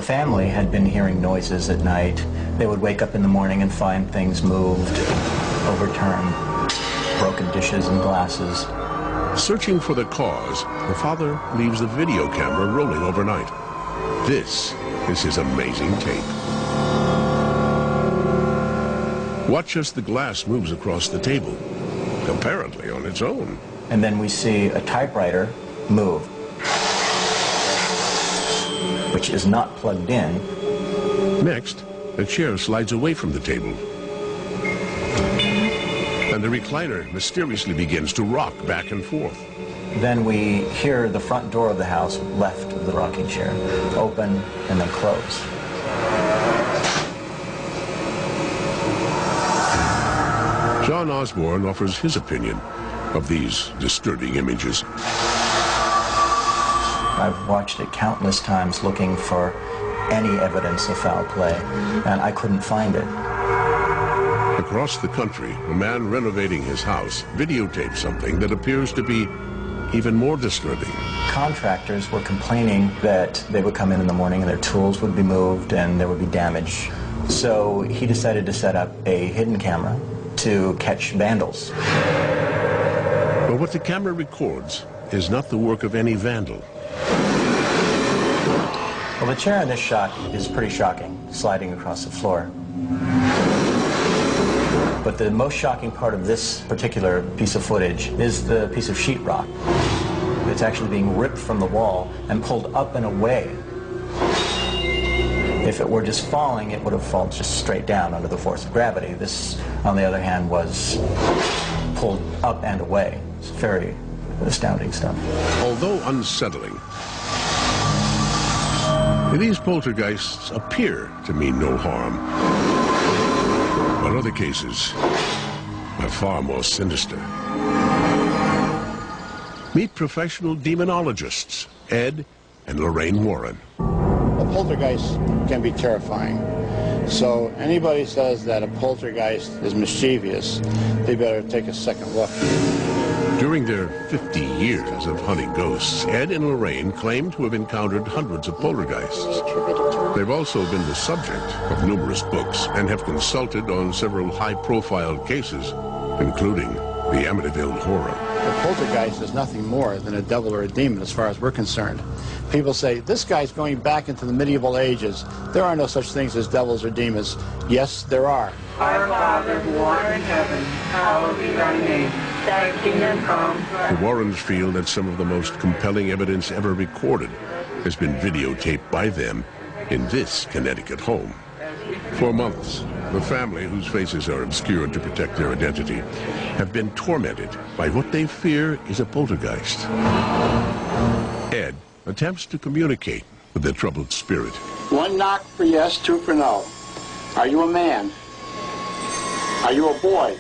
the family had been hearing noises at night. They would wake up in the morning and find things moved, overturned, broken dishes and glasses. Searching for the cause, the father leaves the video camera rolling overnight. This is his amazing tape. Watch as the glass moves across the table, apparently on its own. And then we see a typewriter move, which is not plugged in. Next, a chair slides away from the table. And the recliner mysteriously begins to rock back and forth. Then we hear the front door of the house, left of the rocking chair, open and then close. John Osborne offers his opinion of these disturbing images. I've watched it countless times looking for any evidence of foul play, and I couldn't find it. Across the country, a man renovating his house videotaped something that appears to be even more disturbing. Contractors were complaining that they would come in the morning and their tools would be moved and there would be damage. So he decided to set up a hidden camera to catch vandals. But what the camera records is not the work of any vandal. Well, the chair in this shot is pretty shocking, sliding across the floor. But the most shocking part of this particular piece of footage is the piece of sheetrock. It's actually being ripped from the wall and pulled up and away. If it were just falling, it would have fallen just straight down under the force of gravity. This, on the other hand, was pulled up and away. It's very astounding stuff. Although unsettling, these poltergeists appear to mean no harm. But other cases are far more sinister. Meet professional demonologists, Ed and Lorraine Warren. A poltergeist can be terrifying. So anybody says that a poltergeist is mischievous, they better take a second look. During their 50 years of hunting ghosts, Ed and Lorraine claim to have encountered hundreds of poltergeists. They've also been the subject of numerous books and have consulted on several high-profile cases, including the Amityville Horror. A poltergeist is nothing more than a devil or a demon as far as we're concerned. People say, this guy's going back into the medieval ages. There are no such things as devils or demons. Yes, there are. Our Father, who art in heaven, hallowed be thy name. Thy kingdom come. The Warrens feel that some of the most compelling evidence ever recorded has been videotaped by them in this Connecticut home. For months, the family, whose faces are obscured to protect their identity, have been tormented by what they fear is a poltergeist. Ed attempts to communicate with the troubled spirit. One knock for yes, two for no. Are you a man? Are you a boy?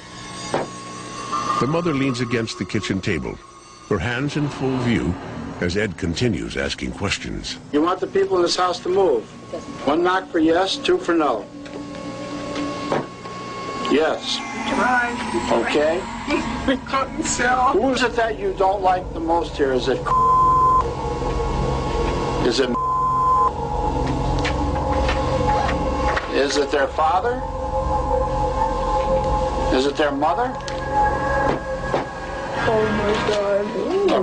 The mother leans against the kitchen table, her hands in full view, as Ed continues asking questions. You want the people in this house to move? One knock for yes, two for no. Yes. Okay. Who is it that you don't like the most here? Is it? Is it? Is it their father? Is it their mother? Oh my God.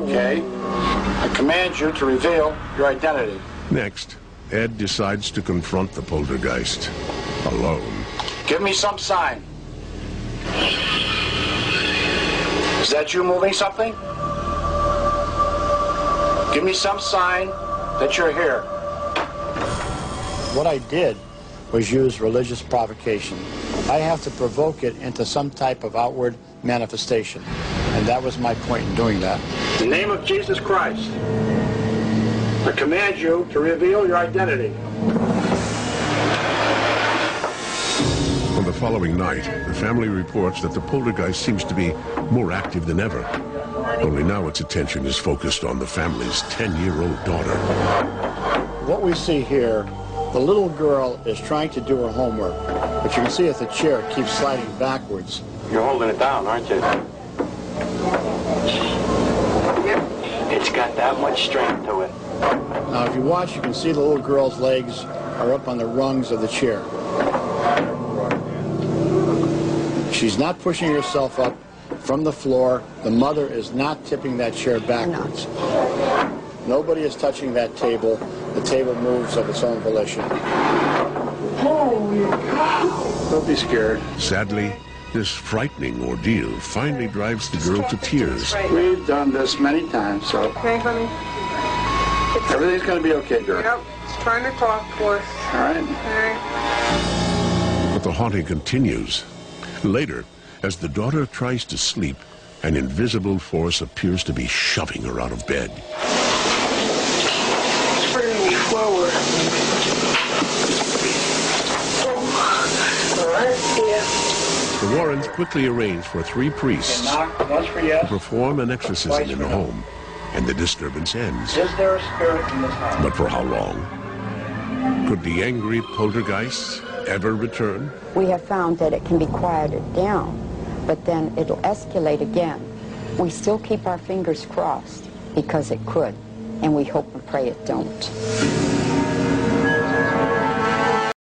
Okay. I command you to reveal your identity. Next, Ed decides to confront the poltergeist alone. Give me some sign. Is that you moving something? Give me some sign that you're here. What I did was use religious provocation. I have to provoke it into some type of outward manifestation. And that was my point in doing that. In the name of Jesus Christ, I command you to reveal your identity. On the following night, the family reports that the poltergeist seems to be more active than ever. Only now its attention is focused on the family's 10-year-old daughter. What we see here, the little girl is trying to do her homework, but you can see that the chair keeps sliding backwards. You're holding it down, aren't you? It's got that much strength to it. Now, if you watch, you can see the little girl's legs are up on the rungs of the chair. She's not pushing herself up from the floor. The mother is not tipping that chair backwards. Nobody is touching that table. The table moves of its own volition. Holy cow! Don't be scared. Sadly, this frightening ordeal finally drives the girl to tears. We've done this many times, so Okay, honey? everything's going to be okay, girl. Yep, it's trying to talk to us. All right? All right. But the haunting continues. Later, as the daughter tries to sleep, an invisible force appears to be shoving her out of bed. It's bringing me forward. All right, yeah. The Warrens quickly arrange for 3 priests Once for to yes. perform an exorcism in the home, and the disturbance ends. Is there a spirit in this house? But for how long? Could the angry poltergeists ever return? We have found that it can be quieted down, but then it'll escalate again. We still keep our fingers crossed because it could, and we hope and pray it don't.